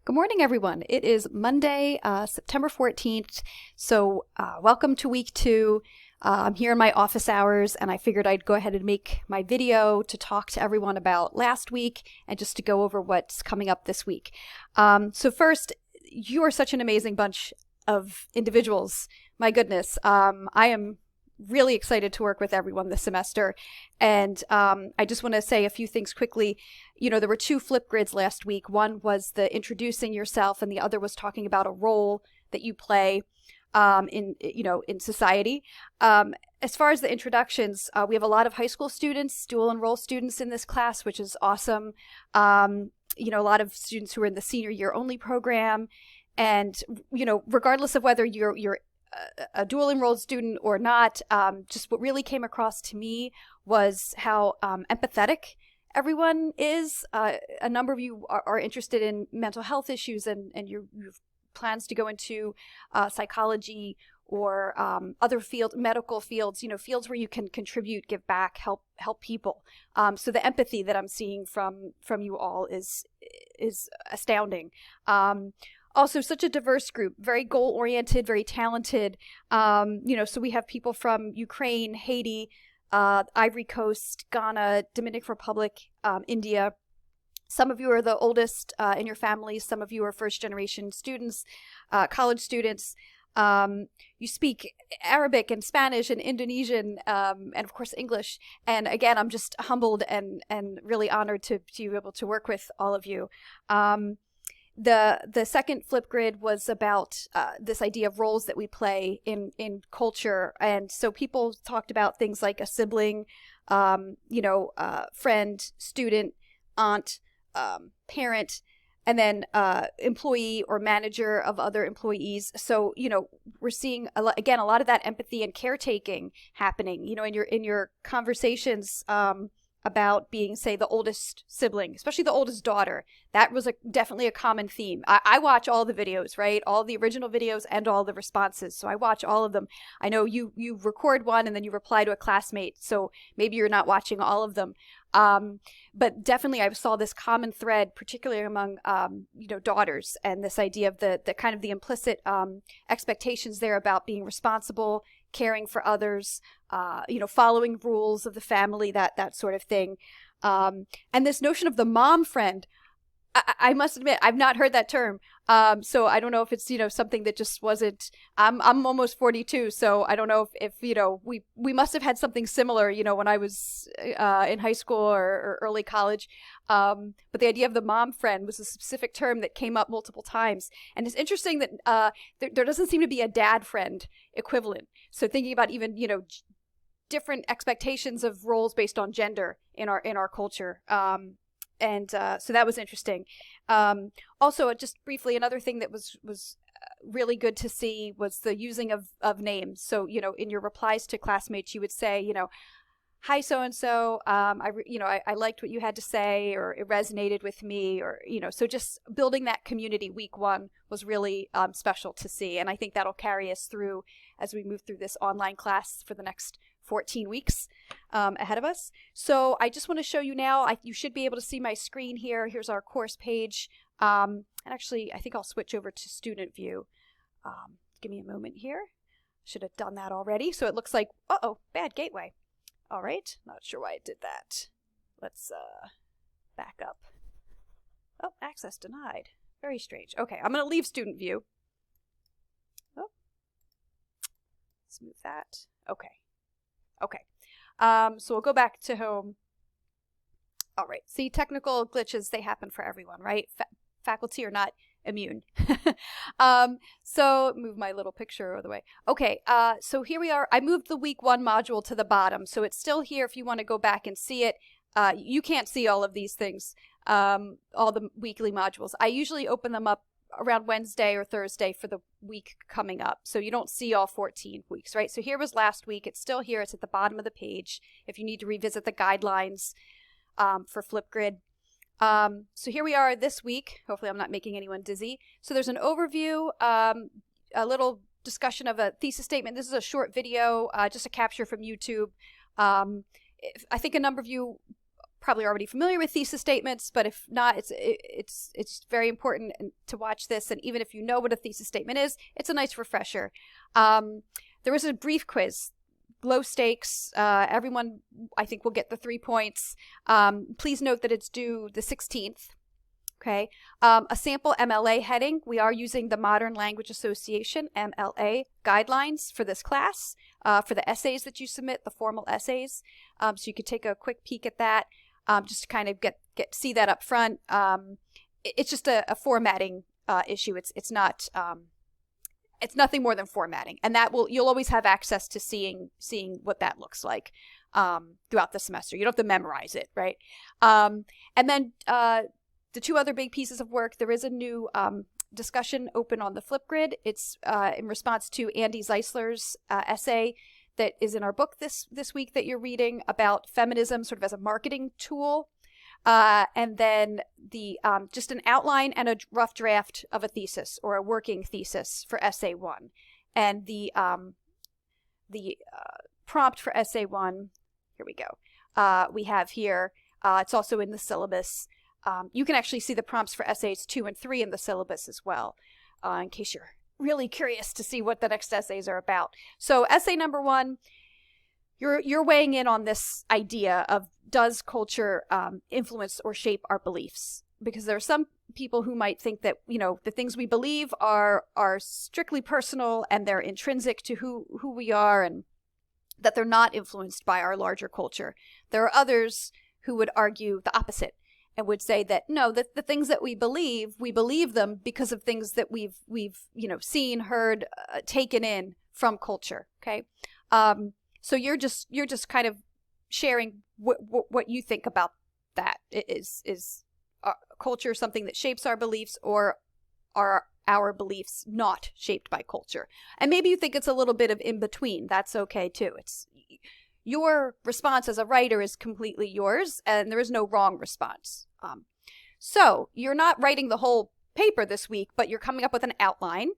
Good morning, everyone. It is Monday, September 14th. So welcome to week two. I'm here in my office hours, and I figured I'd go ahead and make my video to talk to everyone about last week and just to go over what's coming up this week. So first, you are such an amazing bunch of individuals. My goodness. I am really excited to work with everyone this semester. And I just want to say a few things quickly. You know, there were two flip grids last week. One was the introducing yourself, and the other was talking about a role that you play in society. As far as the introductions, we have a lot of high school students, dual enroll students in this class, which is awesome. A lot of students who are in the senior year only program. And, regardless of whether you're a dual enrolled student or not, just what really came across to me was how empathetic everyone is. A number of you are interested in mental health issues, and you've plans to go into psychology or other medical fields, fields where you can contribute, give back, help people. So the empathy that I'm seeing from you all is astounding. Also, such a diverse group, very goal-oriented, very talented. So we have people from Ukraine, Haiti, Ivory Coast, Ghana, Dominican Republic, India. Some of you are the oldest in your families. Some of you are first-generation students, college students. You speak Arabic and Spanish and Indonesian, and of course English. And again, I'm just humbled and really honored to be able to work with all of you. The second flip grid was about this idea of roles that we play in culture. And so people talked about things like a sibling, friend, student, aunt, parent, and then employee or manager of other employees. So, we're seeing, a lot of that empathy and caretaking happening, in your conversations about being, say, the oldest sibling, especially the oldest daughter. That was definitely a common theme. I watch all the videos, right? All the original videos and all the responses. So I watch all of them. I know you record one and then you reply to a classmate. So maybe you're not watching all of them. But definitely I saw this common thread, particularly among, daughters, and this idea of the kind of the implicit expectations there about being responsible, caring for others, following rules of the family, that sort of thing. And this notion of the mom friend, I must admit, I've not heard that term. So I don't know if it's, something that just wasn't, I'm almost 42. So I don't know if we must have had something similar, when I was in high school or early college. But the idea of the mom friend was a specific term that came up multiple times. And it's interesting that there doesn't seem to be a dad friend equivalent. So thinking about even, different expectations of roles based on gender in our culture. So that was interesting. Also, just briefly, another thing that was really good to see was the using of names. So, in your replies to classmates, you would say, hi, so-and-so, I liked what you had to say, or it resonated with me, or, so just building that community week one was really special to see. And I think that'll carry us through as we move through this online class for the next 14 weeks ahead of us. So I just want to show you now, you should be able to see my screen here. Here's our course page. And actually, I think I'll switch over to student view. Give me a moment here. Should have done that already. So it looks like, bad gateway. All right, not sure why it did that. Let's back up. Oh, access denied. Very strange. Okay, I'm going to leave student view. Oh, let's move that. Okay. So we'll go back to home. All right. See, technical glitches, they happen for everyone, right? Faculty are not immune. So move my little picture out of the way. Okay. So here we are. I moved the week one module to the bottom. So it's still here if you want to go back and see it. You can't see all of these things, all the weekly modules. I usually open them up around Wednesday or Thursday for the week coming up. So you don't see all 14 weeks, right? So here was last week. It's still here. It's at the bottom of the page if you need to revisit the guidelines for Flipgrid. So here we are this week. Hopefully I'm not making anyone dizzy. So there's an overview, a little discussion of a thesis statement. This is a short video, just a capture from YouTube. I think a number of you probably already familiar with thesis statements, but if not, it's very important to watch this. And even if you know what a thesis statement is, it's a nice refresher. There is a brief quiz, low stakes. Everyone, I think, will get the 3 points. Please note that it's due the 16th. Okay. A sample MLA heading. We are using the Modern Language Association MLA guidelines for this class, for the essays that you submit, the formal essays. So you could take a quick peek at that, just to kind of see that up front. It's just a formatting issue. It's not. It's nothing more than formatting, and you'll always have access to seeing what that looks like throughout the semester. You don't have to memorize it, right? And then the 2 other big pieces of work, there is a new discussion open on the Flipgrid. It's in response to Andy Zeisler's essay that is in our book this week that you're reading about feminism sort of as a marketing tool. And then the just an outline and a rough draft of a thesis or a working thesis for essay 1. And the prompt for essay 1, here we go. We have here, it's also in the syllabus. You can actually see the prompts for essays 2 and 3 in the syllabus as well, in case you're really curious to see what the next essays are about. So essay number 1, you're weighing in on this idea of, does culture influence or shape our beliefs? Because there are some people who might think that, the things we believe are strictly personal and they're intrinsic to who we are, and that they're not influenced by our larger culture. There are others who would argue the opposite and would say that no, that the things that we believe them because of things that we've seen, heard, taken in from culture. Okay, so you're just kind of sharing what you think about that. Is culture something that shapes our beliefs, or are our beliefs not shaped by culture? And maybe you think it's a little bit of in between. That's okay too. It's your response as a writer is completely yours, and there is no wrong response. So you're not writing the whole paper this week, but you're coming up with an outline.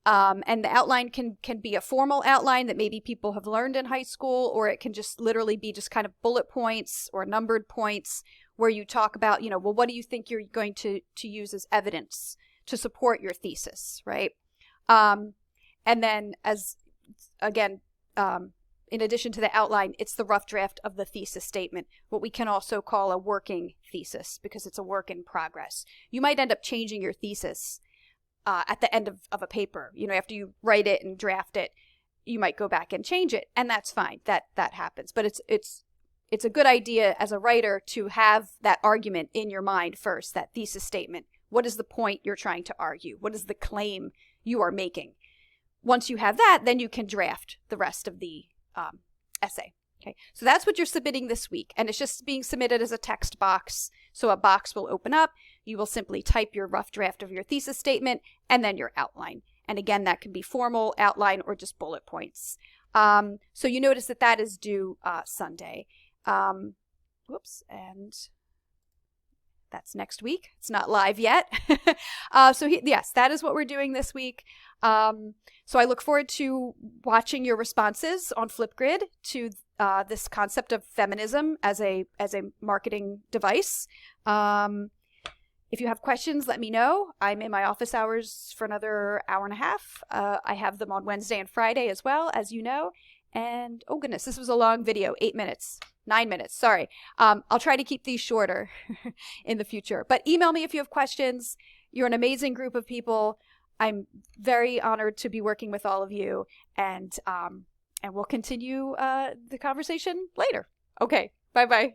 And the outline can be a formal outline that maybe people have learned in high school, or it can just literally be just kind of bullet points or numbered points where you talk about, well, what do you think you're going to use as evidence to support your thesis, right? And then in addition to the outline, it's the rough draft of the thesis statement, what we can also call a working thesis, because it's a work in progress. You might end up changing your thesis at the end of a paper. After you write it and draft it, you might go back and change it, and that's fine. That happens. But it's a good idea as a writer to have that argument in your mind first, that thesis statement. What is the point you're trying to argue? What is the claim you are making? Once you have that, then you can draft the rest of the essay. Okay, so that's what you're submitting this week, and it's just being submitted as a text box. So a box will open up. You will simply type your rough draft of your thesis statement and then your outline. And again, that can be formal outline or just bullet points. So you notice that is due Sunday. Whoops, and that's next week. It's not live yet. Yes, that is what we're doing this week. So I look forward to watching your responses on Flipgrid to this concept of feminism as a marketing device. If you have questions, let me know. I'm in my office hours for another hour and a half. I have them on Wednesday and Friday as well, as you know. And oh goodness, this was a long video, 9 minutes, sorry. I'll try to keep these shorter in the future. But email me if you have questions. You're an amazing group of people. I'm very honored to be working with all of you, and we'll continue the conversation later. Okay, bye-bye.